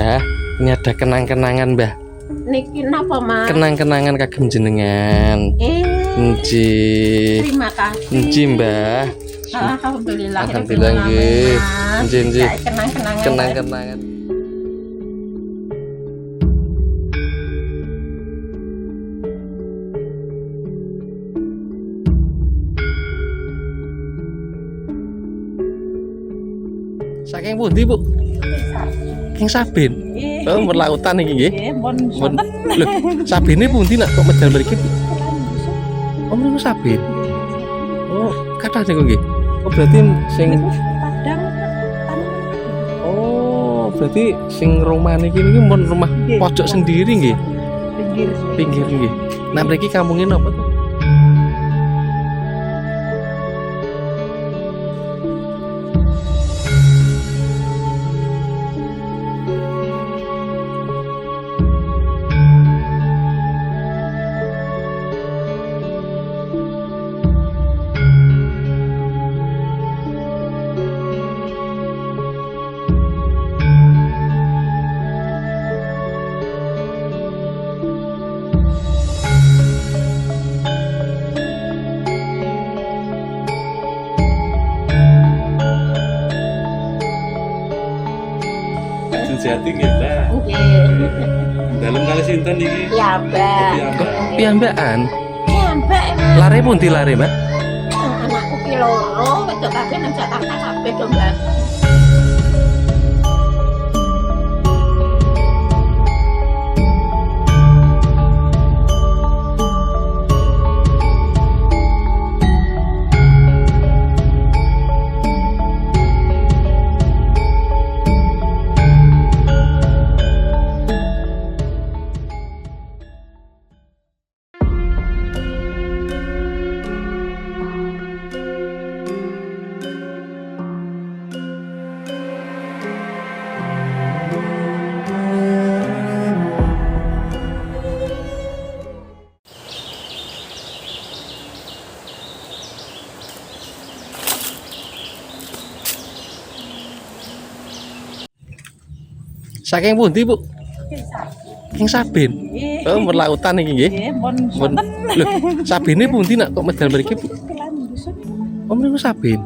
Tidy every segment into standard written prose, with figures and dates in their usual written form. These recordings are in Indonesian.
Mbah. Ini ada kenang-kenangan Mbah. Niki napa, Mas? Kenang-kenangan kagem jenengan. Nggih. Terima kasih. Nggih Mbah. Alhamdulillah. Alhamdulillah nggih. Nggih. Kenang-kenangan. Kenang-kenangan. Saking pundi, Bu? King Sabin. Oh, merlautan iki nggih. Lho, Sabine pundi nak kok medal mriki? Oh, mriku Sabin. Oh, kathah niku nggih. Oh, berarti sing Oh, berarti sing rumah niki mun rumah pojok sendiri nggih. Pinggir nggih. Nah, mriki kampunge napa to? Jati nggih, Mbak. Dalem kali sinten iki? Ya, Mbak. Piyambakan. Ya, Mbak. Lare pundi lare, Mbak? Anakku ki loro, wedok kabeh nang Jakarta kabeh to, Mbak. Saking pundi, Bu? King Sabin. Oh, merlautan iki nggih. Lho, Sabine pundi nak kok medal mriki, Bu? Oh, mriku Sabin.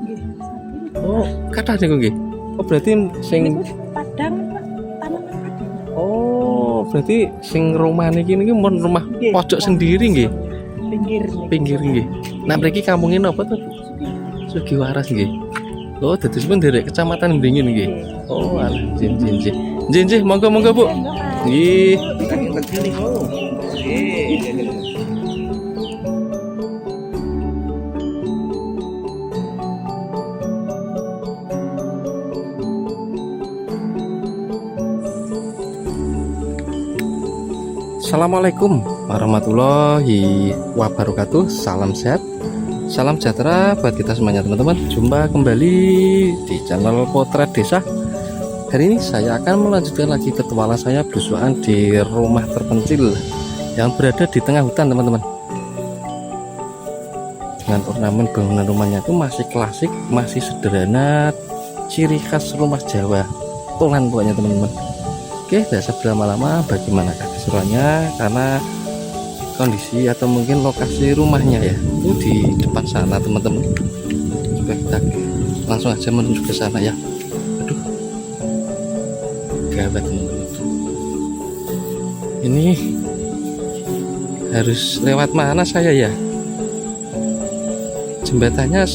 Oh, kathah niku nggih. Oh, berarti sing Oh, berarti sing rumah niki mun rumah pojok sendiri nggih. Pinggir nggih. Nah, mriki kampunge napa to, Bu? Sugiwaras nggih. Oh, dados pun derek kecamatan Beringin nggih. Oh, alah, nggih, monggo Bu. Nggih. Assalamualaikum warahmatullahi wabarakatuh. Salam sehat, salam sejahtera buat kita semuanya teman-teman. Jumpa kembali di channel Potret Desa. Hari ini saya akan melanjutkan lagi petualangan saya belusuan di rumah terpencil yang berada di tengah hutan teman-teman. Dengan ornamen bangunan rumahnya itu masih klasik, masih sederhana, ciri khas rumah Jawa Tulan pokoknya teman-teman. Oke, tidak usah berlama-lama, bagaimana keseruannya, karena kondisi atau mungkin lokasi rumahnya ya itu di depan sana teman-teman. Coba kita langsung aja menuju ke sana ya. Aduh, gawat teman-teman. Ini harus lewat mana saya ya? Jembatannya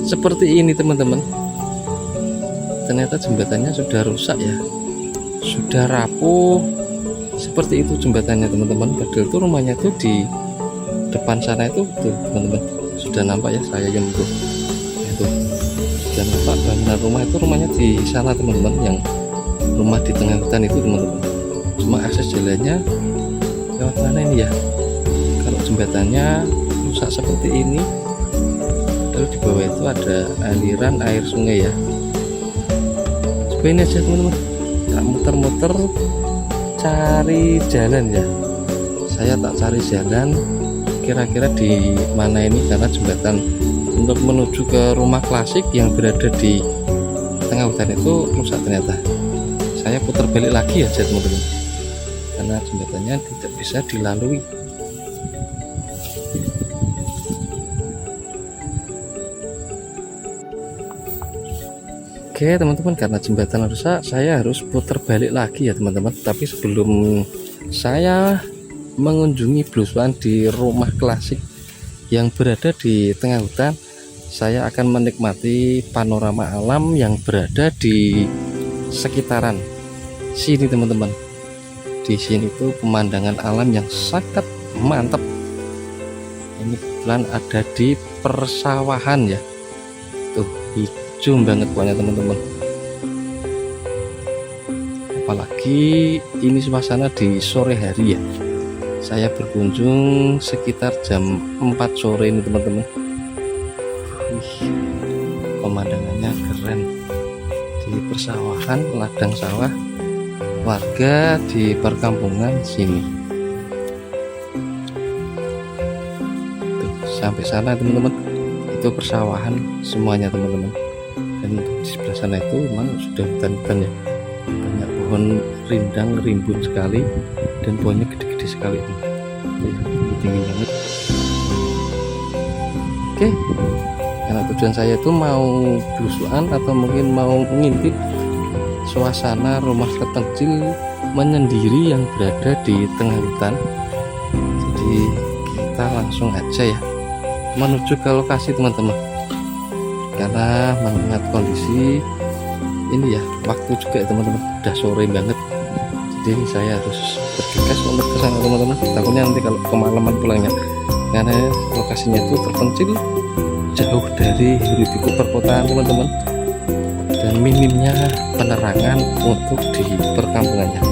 seperti ini teman-teman. Ternyata jembatannya sudah rusak ya, sudah rapuh seperti itu jembatannya teman-teman. Padahal itu rumahnya itu di depan sana itu tuh teman-teman, sudah nampak ya, saya yang itu sudah nampak bangunan rumah itu, rumahnya di sana teman-teman, yang rumah di tengah hutan itu teman-teman. Cuma akses jalannya lewat mana ini ya? Kalau jembatannya rusak seperti ini, lalu di bawah itu ada aliran air sungai ya. Coba ini aja teman-teman, tak muter-muter cari jalan ya. Saya tak cari jalan kira-kira di mana ini, karena jembatan untuk menuju ke rumah klasik yang berada di tengah hutan itu rusak ternyata. saya putar balik lagi aja teman-teman, karena jembatannya tidak bisa dilalui. Oke teman-teman, karena jembatan rusak saya harus putar balik lagi ya teman-teman. Tapi sebelum saya mengunjungi belusuan di rumah klasik yang berada di tengah hutan, saya akan menikmati panorama alam yang berada di sekitaran sini teman-teman. Di sini tuh pemandangan alam yang sangat mantap. Ini kebetulan ada di persawahan ya, tuh hijau banget pokoknya teman-teman. Apalagi ini suasana di sore hari ya, saya berkunjung sekitar jam 4 sore ini teman-teman. Pemandangannya keren di persawahan, ladang sawah warga di perkampungan sini. Tuh, sampai sana teman-teman, itu persawahan semuanya teman-teman. Dan di sebelah sana itu memang sudah hutan-hutan ya, banyak pohon rindang rimbun sekali dan pohonnya gede-gede sekali tuh. Tinggi banget. Oke, karena tujuan saya itu mau belusuan atau mungkin mau ngintip suasana rumah terpencil menyendiri yang berada di tengah hutan. Jadi kita langsung aja ya menuju ke lokasi teman-teman, karena mengingat kondisi ini ya, waktu juga ya teman-teman, udah sore banget. Jadi saya harus bergegas untuk ke sana teman-teman, takutnya nanti kalau kemalaman pulangnya, karena lokasinya itu terpencil jauh dari hiruk-pikuk perkotaan teman-teman, dan minimnya penerangan untuk di perkampungannya.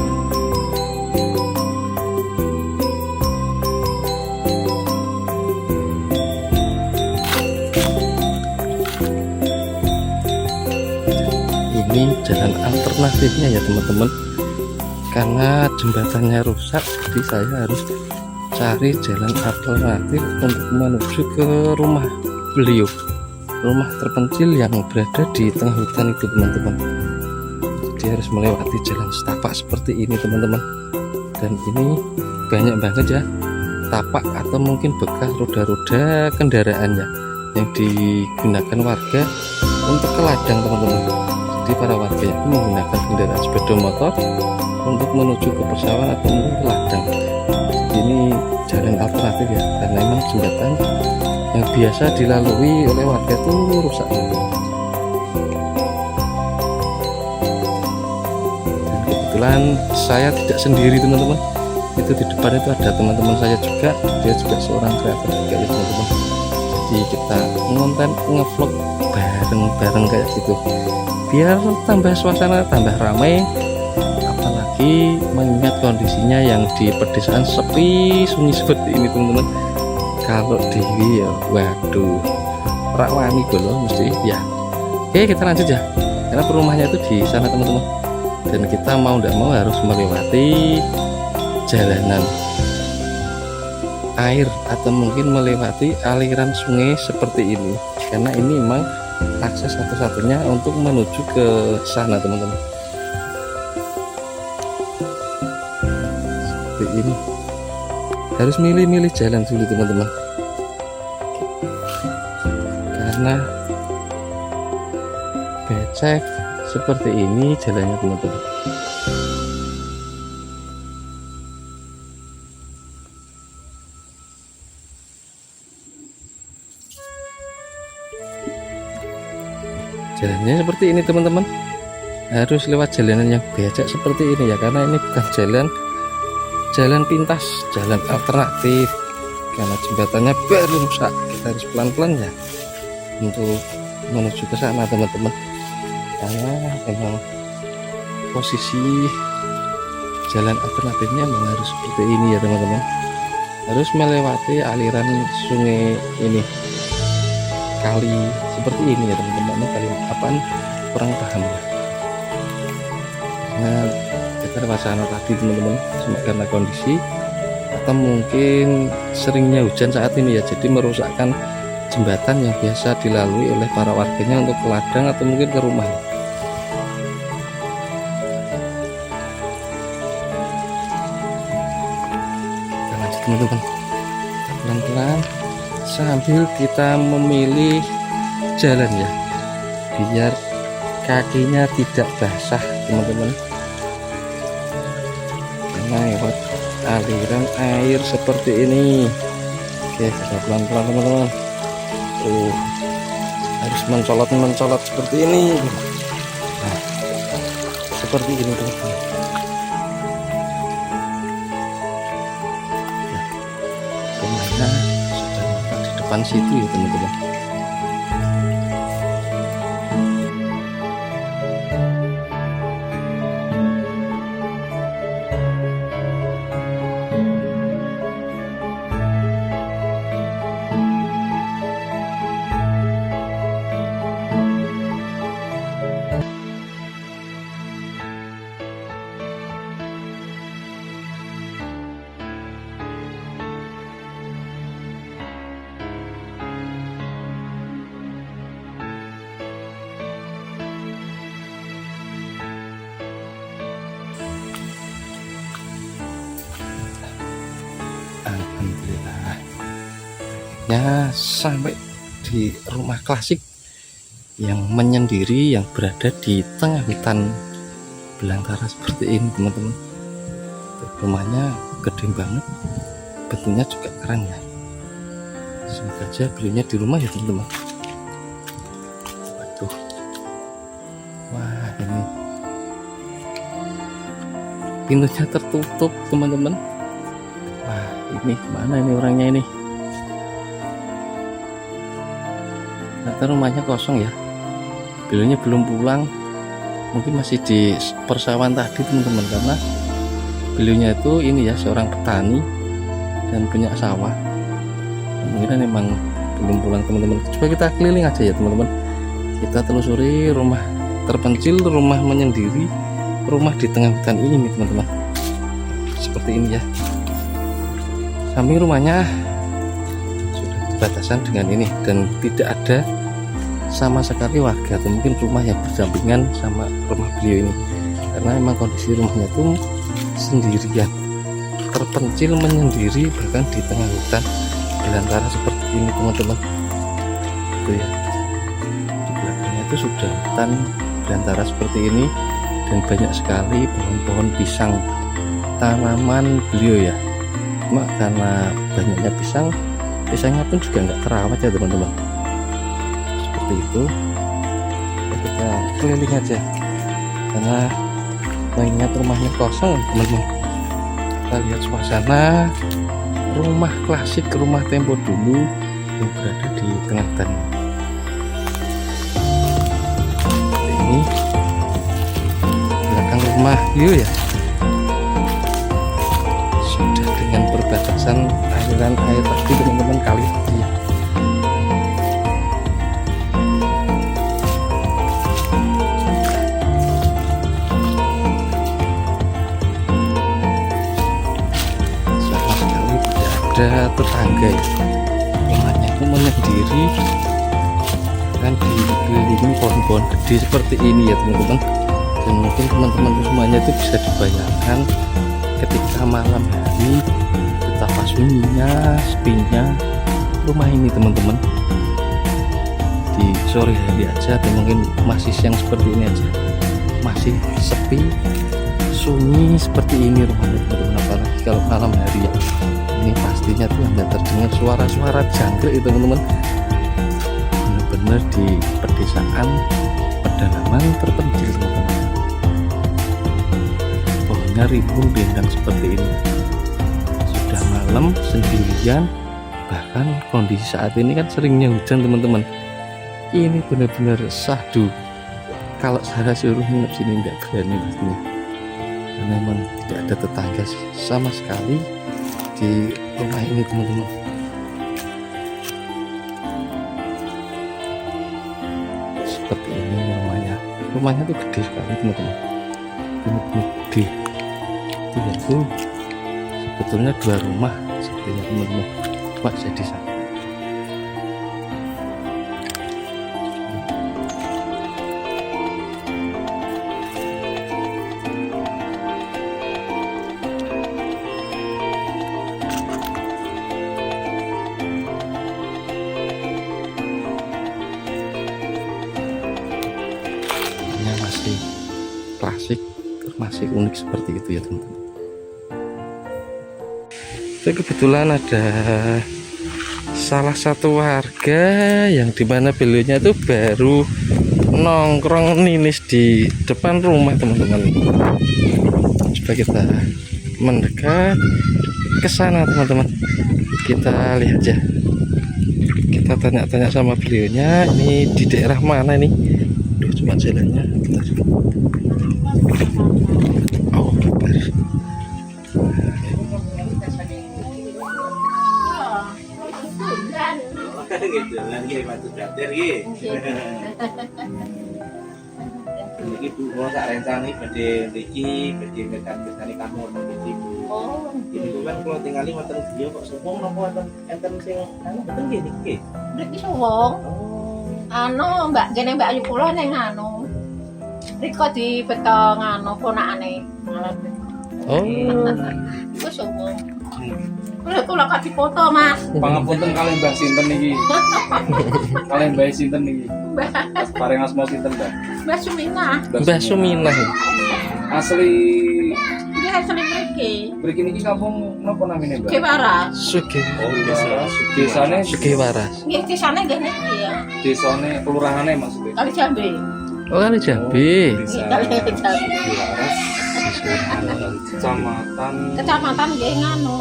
Ini jalan alternatifnya ya teman-teman, karena jembatannya rusak, jadi saya harus cari jalan alternatif untuk menuju ke rumah beliau, rumah terpencil yang berada di tengah hutan itu teman-teman. Jadi harus melewati jalan setapak seperti ini teman-teman, dan ini banyak banget ya tapak atau mungkin bekas roda-roda kendaraannya yang digunakan warga untuk ke ladang teman-teman. Jadi para warga itu menggunakan kendaraan sepeda motor untuk menuju ke persawahan atau mungkin ke ladang. Jadi ini jalan alternatif ya, karena memang jembatan yang biasa dilalui oleh warga itu rusak. Dan kebetulan saya tidak sendiri teman-teman, itu di depan itu ada teman-teman saya juga, dia juga seorang kreator juga ya teman-teman. Jadi kita ngonten ngevlog bareng-bareng kayak gitu, biar tambah suasana tambah ramai. Apalagi mengingat kondisinya yang di pedesaan sepi sunyi seperti ini teman-teman. Kalau dewi ya waduh rak wani loh mesti ya. Oke, kita lanjut ya, karena rumahnya itu di sana teman-teman, dan kita mau tidak mau harus melewati jalanan air atau mungkin melewati aliran sungai seperti ini, karena ini memang akses satu-satunya untuk menuju ke sana teman-teman. Seperti ini, harus milih-milih jalan dulu teman-teman, karena becek seperti ini jalannya teman-teman. Jalannya seperti ini teman-teman, harus lewat jalanan yang becek seperti ini ya, karena ini bukan jalan pintas, jalan alternatif, karena jembatannya baru rusak. Kita harus pelan-pelan ya untuk menuju ke sana teman-teman, karena memang posisi jalan alternatifnya memang harus seperti ini ya teman-teman, harus melewati aliran sungai ini, kali seperti ini ya teman-teman. Ini kali apaan kurang paham ya, nah kita lewat sana tadi teman-teman, cuma karena kondisi atau mungkin seringnya hujan saat ini ya, jadi merusakkan jembatan yang biasa dilalui oleh para warganya untuk ke ladang atau mungkin ke rumah. teman-teman. Pelan-pelan sambil kita memilih jalan ya, biar kakinya tidak basah teman-teman, karena lewat aliran air seperti ini. Oke, kita pelan-pelan teman-teman. Harus mencolot seperti ini. Nah, seperti ini teman-teman. Nah, rumahnya sudah nampak di depan situ ya teman-teman. Alhamdulillah ya, sampai di rumah klasik yang menyendiri yang berada di tengah hutan belantara seperti ini teman-teman. Rumahnya gede banget, bentuknya juga keren ya. Semoga aja belinya di rumah ya teman-teman. Waduh, wah ini pintunya tertutup teman-teman. Wah, ini mana ini orangnya ini? Ternyata rumahnya kosong ya. Beliaunya belum pulang. Mungkin masih di persawahan tadi teman-teman, karena beliaunya itu ini ya, seorang petani dan punya sawah. Mungkin memang belum pulang teman-teman. Coba kita keliling aja ya teman-teman. Kita telusuri rumah terpencil, rumah menyendiri, rumah di tengah hutan ini teman-teman. Seperti ini ya. Samping rumahnya sudah berbatasan dengan ini dan tidak ada sama sekali warga atau mungkin rumah yang berdampingan sama rumah beliau ini, karena memang kondisi rumahnya itu sendirian, terpencil menyendiri bahkan di tengah hutan belantara seperti ini teman-teman. Itu ya, di belakangnya itu sudah hutan belantara seperti ini dan banyak sekali pohon-pohon pisang tanaman beliau ya. Cuma karena banyaknya pisangnya pun juga nggak terawat ya teman-teman. Seperti itu ya, kita keliling aja karena mengingat rumahnya kosong teman-teman. Kita lihat suasana rumah klasik, rumah tempo dulu yang berada di tengah hutan ini. Belakang rumah beliau ya sudah dengan perbatasan aliran air tadi teman-teman, kali tadi ya. Sama sekali tidak ada tetangga ya. Rumahnya itu menyendiri kan, dikelilingi pohon-pohon gede seperti ini ya teman-teman. Dan mungkin teman-teman semuanya itu bisa dibayangkan ketika malam hari betapa sunyinya, sepinya rumah ini teman-teman. Di sore hari aja atau mungkin masih siang seperti ini aja masih sepi, sunyi seperti ini rumahnya teman-teman. Apalagi kalau malam hari ya, ini pastinya tuh hanya terdengar suara-suara jangkrik itu teman-teman. Benar-benar di pedesaan pedalaman terpencil teman-teman. Pohonnya rimbun rindang seperti ini. Sudah malam sendirian, bahkan kondisi saat ini kan seringnya hujan teman-teman. Ini benar-benar syahdu. Kalau saya suruh nginep sini nggak berani pastinya, karena memang tidak ada tetangga sama sekali di rumah ini teman-teman. Seperti ini rumahnya. Rumahnya tuh gede sekali teman-teman. Ini gede. Itu sebetulnya 2 rumah sepertinya teman-teman. Coba jadi satu. bentuknya masih klasik, masih unik seperti itu ya teman-teman. Itu kebetulan ada salah satu warga yang dimana beliaunya itu baru nongkrong ninis di depan rumah teman-teman. Coba kita mendekat ke sana teman-teman, kita lihat aja, kita tanya-tanya sama beliaunya ini di daerah mana ini. Duh, cuma jalannya kita oh benar. Gitu lagi batu datar gitu. Ini Bu mau sak rencana badhe mriki badhe mekan besane kamu iki. Oh, Ini kan kalau tinggali wonten dia kok suwung napa wonten enten sing anu mboten nggih niki. mriki suwung. Anu, Mbak, jane Mbak Ayu kula ning anu. Riko di betong anu ponakane. Oh Iku suwung. Kula kok dipoto, Mas. Pangapunten kalih Mbah sinten niki? Kalih Mbah sinten niki? Pas paring asma sinten, Mbah? Mbak Suminah. Mbah Suminah. Asli Dia asli mriki. mriki niki kampung napa namine, Mbah? Kewaras. Sugih Oh, desane Waras. Nggih disane nggih niki ya. desane kelurahane maksudnya. Kali Jambe. Oh kali Jambi. Kali Jambe. Kecamatan Kecamatan nggih nganu.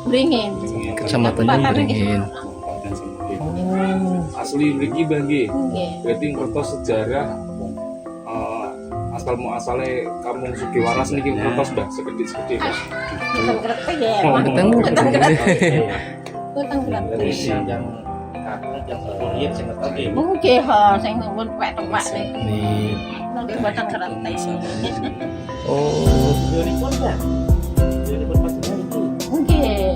Bringin. Kecamatannya Beringin. Asli mriki Mbah nggih. Nggih. Berarti ngertos sejarah asal muasale kampung Sugiwaras niki ngertos Mbah sekedhik-sekedhik. Mboten ngerti ya. Oh, Mboten Mboten ngerti. ngerti. Mboten ngerti. yang yang sing ngertos nggih. Nggih ha sing pun tuwek-tuwek nih. Nih. Nggih mboten ngerti. Oh Dionipun Mbah. Dionipun panjenengan iki. Nggih.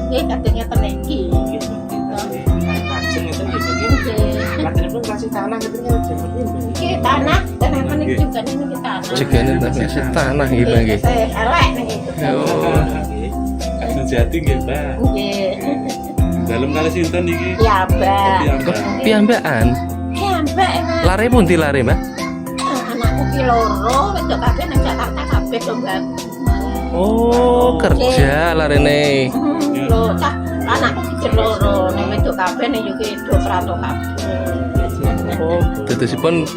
Nggih katanya teneki. Nggih. Kajeng ngeten nggih nggih. Nggih. Panjenengan kasih tanah ngeten nggih jaman iki. Nggih tanah teneki juga niki tanah. juga nih tapi tanah gitu nggih. Elek niki. Oh Kajeng jati nggih, Mbah. Nggih. Dalem kali sinten iki? Ya, Mbak. piyambakan. Ya, Mbak. Lare pundi lare Mbak? Anakku ki loro, wedok kabeh nang Jakarta kabeh to, Mbak. Oh kerja larene. Lho, cah anakku ki loro, ning wedok kabeh ning yo ki do prato kabeh. Oh dadosipun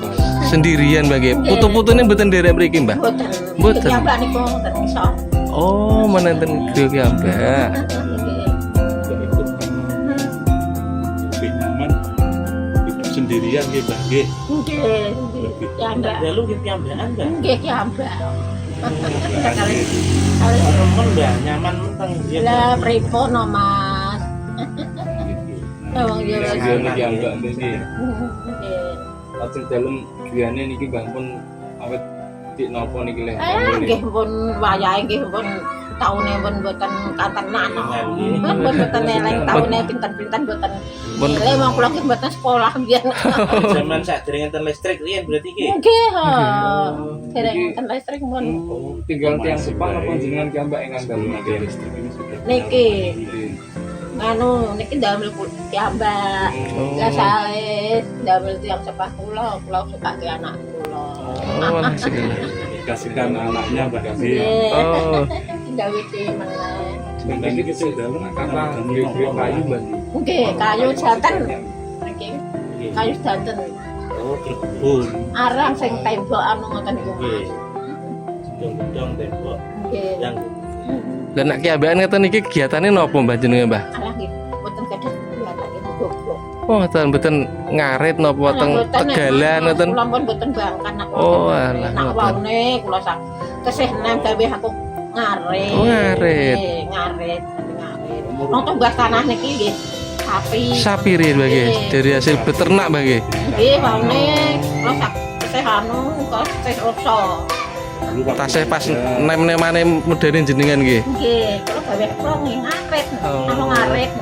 sendirian Mbak nggih. Putu-putune mboten nderek mriki Mbak. Mboten. Mboten. Ya, Mbak niku mboten iso. Oh menenten griya piyambak. Sendirian nggih, Mbah nggih. Nggih. Ya, Mbak. Dalu nggih piyambakan, Mbah. Nggih ki Mbak. Kali Temen Mbah nyaman menteng nggih. lah pripun no, Mas. Wong yo wis. Piyambak nggih. Nggih. Lajeng dalem griyane niki Mbah pun awet dik napa niki leh. Nggih pun wayahe nggih pun taune pun mboten katenan. Pun mboten eleng taune pinten-pinten mboten. Pun- Lha wong kula ki mboten sekolah biyen. Zaman sadurunge enten listrik riyen berarti iki. Nggih, ha. Dereng enten listrik pun. Tinggal tiang sepang apa jenengan piyambak ingkang dalem niki listrik ini sudah. Niki anu niki damel piyambak. Lah sae damel tiyang sepah kula suka ke anak kula. Oh segala. Dikasihkan anaknya Mbah Kasih. Nggih. Oh Gawe meneh. Sebentar iki sing dalem kata grip kayu Mbah. Nggih, kayu janten. Niki kayu janten. Oh, kebun. Arang sing tembok anu ngoten niku. Nggih. Gedung-gedung tembok Nggih. yang dan nak kiambakan ngeten iki kegiatane napa Mbah jenenge Mbah? Alah nggih, boten gadah kegiatan iki goblok. Oh mboten ngarit napa teng Tegalan ngoten. Kula pun boten bangkan aku. Oh, alah, Nak ngoten. waune kula sak kesih nem gawe aku ngarit. Oh, ngarit. Nggih, ngarit. Nang tumbas tanah niki nggih. Sapi. Sapi riyen Mbah nggih. Dari hasil beternak Mbah nggih. Nggih, waune kula sak kesih anu kok kesih rasa. Tasih pas nem-nemane medene jenengan nggih. Nggih, kula gawe kula ngarit. Oh. Anu ngarit.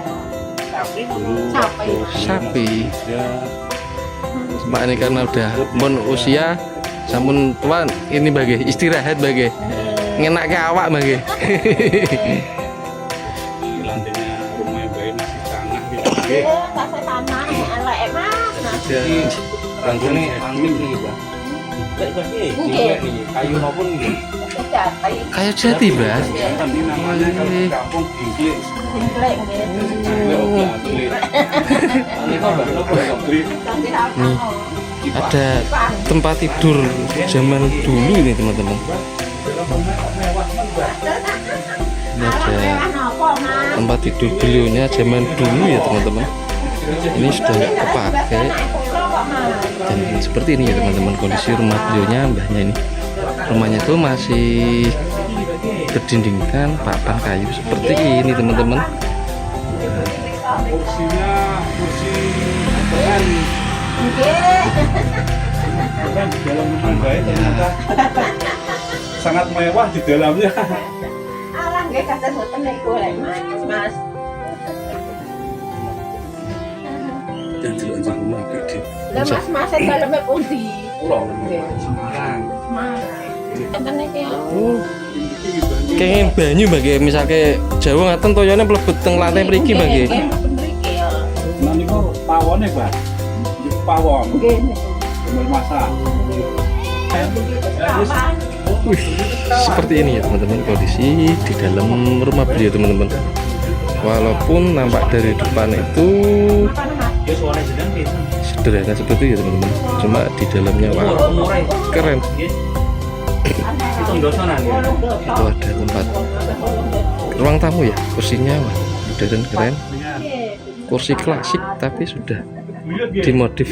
sapi dulu. Sapi. Sapi. Ya, Mbak ini karena udah mun usia sampun tua ini bagi istirahat bagi ngenak ke awak bagi. lantai rumah bayi masih tanah gitu. Nggih, tasih tanah elek Mas. Nah, Jadi ranggone angin nih, Bang. Kayu maupun gitu. Kayu jati, Mbak. Tapi namanya kalau di kampung gingklik. Gingklek nggih. Ini kok gingklik. Nih, ada tempat tidur zaman dulu ini teman-teman. Ini ada tempat tidur beliaunya zaman dulu ya teman-teman. Ini sudah nggak kepakai dan seperti ini ya teman-teman kondisi rumah beliaunya, mbahnya ini. Rumahnya itu masih berdindingkan papan kayu seperti ini teman-teman. Kursinya kursi keren. Keren di dalam rumah baik ternyata sangat mewah di dalamnya. Alah nggih kata boten niku lek Mas. Dan di luar rumah gede. Lah Mas daleme pundi? Pulau Semarang. Enten iki. Kayaknya banyu bagi misalnya Jawa ngaten toyone mlebet teng lantai mriki bagi. Nah niku pawone, Pak. Niku pawon. Nggih. Bener masak. Seperti ini ya teman-teman kondisi di dalam rumah beliau teman-teman. Walaupun nampak dari depan itu sederhana seperti itu ya teman-teman, cuma di dalamnya wah keren. Itu ada tempat ruang tamu ya, kursinya wah modern keren. Kursi klasik tapi sudah dimodif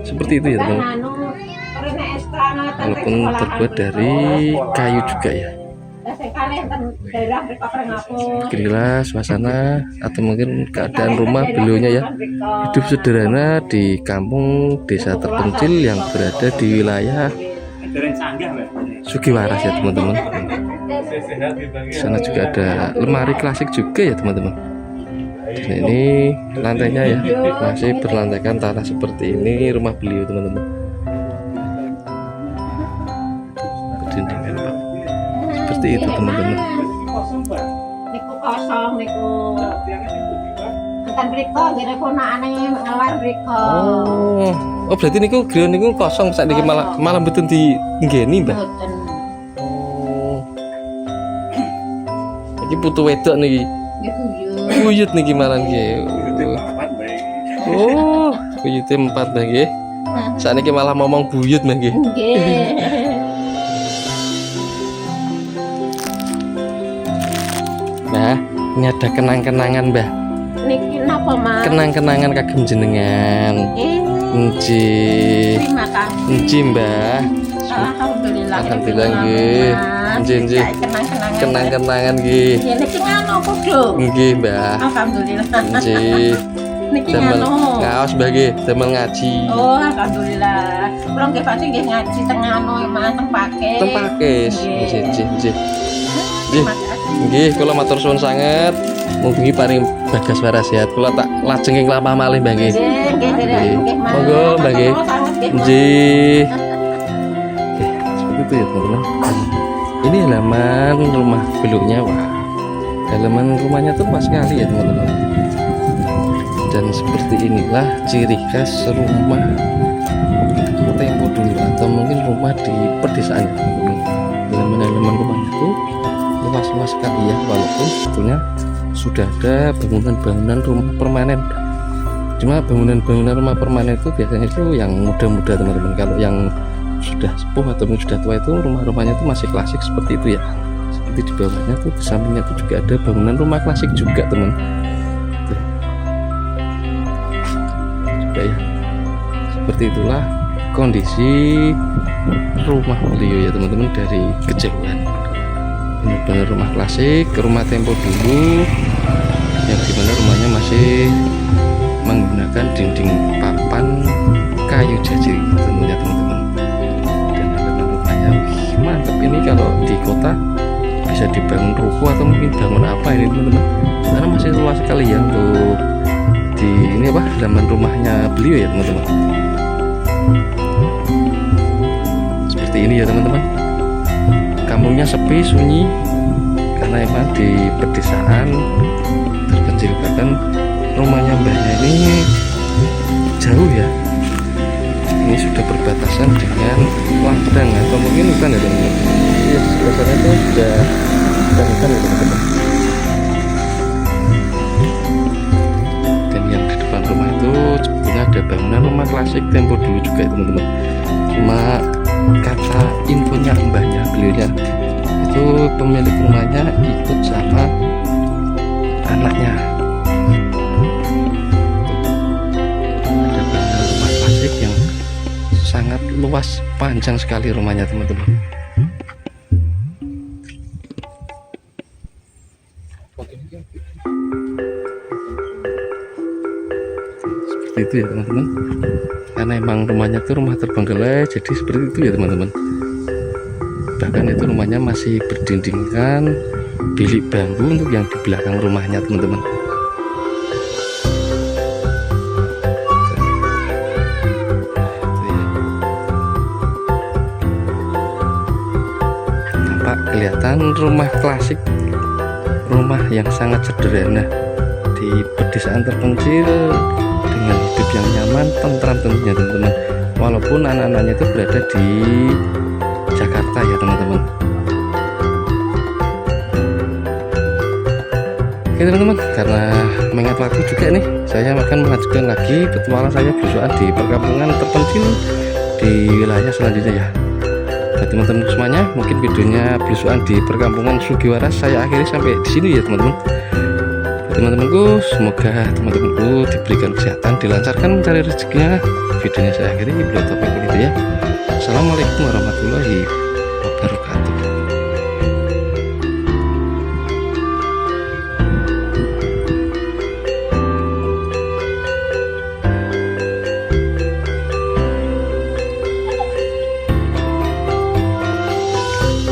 seperti itu ya teman-teman. Walaupun terbuat dari kayu juga ya. Inilah suasana atau mungkin keadaan rumah beliaunya ya. Hidup sederhana di kampung desa terpencil yang berada di wilayah Sugiwaras ya teman-teman. Di sana juga ada lemari klasik juga ya teman-teman. Dan ini lantainya ya masih berlantaikan tanah seperti ini rumah beliau teman-teman. Berdindingan Pak. Seperti itu teman-teman. Niku kosong niku. Enten mriko nggih ponakane ngelar mriko. Oh berarti niku griya niku kosong sakniki malah mboten dinggeni, Mbah. Mboten. Oh. Iki putu wedok niki. Nggih buyut. Buyut niki malah nggih. Oh, buyute 4 Mbah nggih. Sakniki malah ngomong buyut Mbah nggih. Nggih. Nah, ini ada kenang-kenangan Mbah. Niki napa, Mas? Kenang-kenangan kagem jenengan. Nggih. Terima kasih. Nggih, Mbah. Alhamdulillah. Alhamdulillah nggih. Nggih. Kenang-kenangan nggih. Ya niki ngono kudu. Nggih, Mbah. Alhamdulillah. Nggih. Niki Damel ngono. ngaos Mbah nggih, damel ngaji. Oh, alhamdulillah. Kula nggih pasti nggih ngaji teng anu Mas teng Pakis. Teng Pakis. Nggih, nggih. Nggih. Terima kasih. Nggih, kula matur suwun sanget. Mugi paring bagas warasiat. Kula tak lajeng ing lampah malih Mbah nggih. Nggih, Mas. Monggo Mbah nggih. Nggih. Seperti itu ya teman-teman. Ini halaman rumah beliaunya, wah. Halaman rumahnya tuh pas sekali ya teman-teman. Dan seperti inilah ciri khas rumah tempo dulu atau mungkin rumah di pedesaan ya teman-teman. Halaman rumahnya tuh luas-luas sekali ya, walaupun sebetulnya sudah ada bangunan-bangunan rumah permanen. Cuma bangunan-bangunan rumah permanen itu biasanya itu yang muda-muda teman-teman. Kalau yang sudah sepuh atau sudah tua itu rumah-rumahnya itu masih klasik seperti itu ya. Seperti di bawahnya tuh di sampingnya tuh juga ada bangunan rumah klasik juga teman. Tuh. Juga ya. Seperti itulah kondisi rumah beliau ya teman-teman dari kejauhan. Benar-benar rumah klasik, rumah tempo dulu yang dimana rumahnya masih menggunakan dinding papan kayu jajir tentunya teman-teman. Dan halaman rumahnya mantap ini, kalau di kota bisa dibangun ruko atau mungkin bangun apa ini teman-teman, karena masih luas sekali ya untuk di ini apa halaman rumahnya beliau ya teman-teman. Seperti ini ya teman-teman. Kampungnya sepi, sunyi karena emang di pedesaan terpencil, bahkan rumahnya mbahnya ini jauh ya, ini sudah berbatasan dengan ladang atau mungkin hutan ya teman-teman. Iya, sebelah sana itu sudah hutan ya teman-teman. Dan yang di depan rumah itu sebetulnya ada bangunan rumah klasik tempo dulu juga ya teman-teman. Cuma kata infonya mbahnya beliaunya itu pemilik rumahnya ikut sama anaknya. Ada bangunan rumah klasik yang sangat luas, panjang sekali rumahnya teman-teman. Seperti itu ya teman-teman, karena emang rumahnya itu rumah terbengkelai, jadi seperti itu ya teman-teman. Bahkan itu rumahnya masih berdindingkan bilik bambu untuk yang di belakang rumahnya teman-teman. Tampak kelihatan rumah klasik, rumah yang sangat sederhana di pedesaan terpencil dengan hidup yang nyaman, tentram tentunya teman-teman. Walaupun anak-anaknya itu berada di Jakarta ya teman-teman. Oke teman-teman, karena mengingat waktu juga nih, saya akan melanjutkan lagi petualangan saya belusukan di perkampungan terpencil di wilayah selanjutnya ya. Buat teman-teman semuanya, mungkin videonya belusukan di perkampungan Sugiwaras saya akhiri sampai di sini ya teman-teman. Teman-temanku, semoga teman-temanku diberikan kesehatan, dilancarkan mencari rezekinya. Videonya saya akhiri, bila topik begitu ya. Assalamualaikum warahmatullahi wabarakatuh.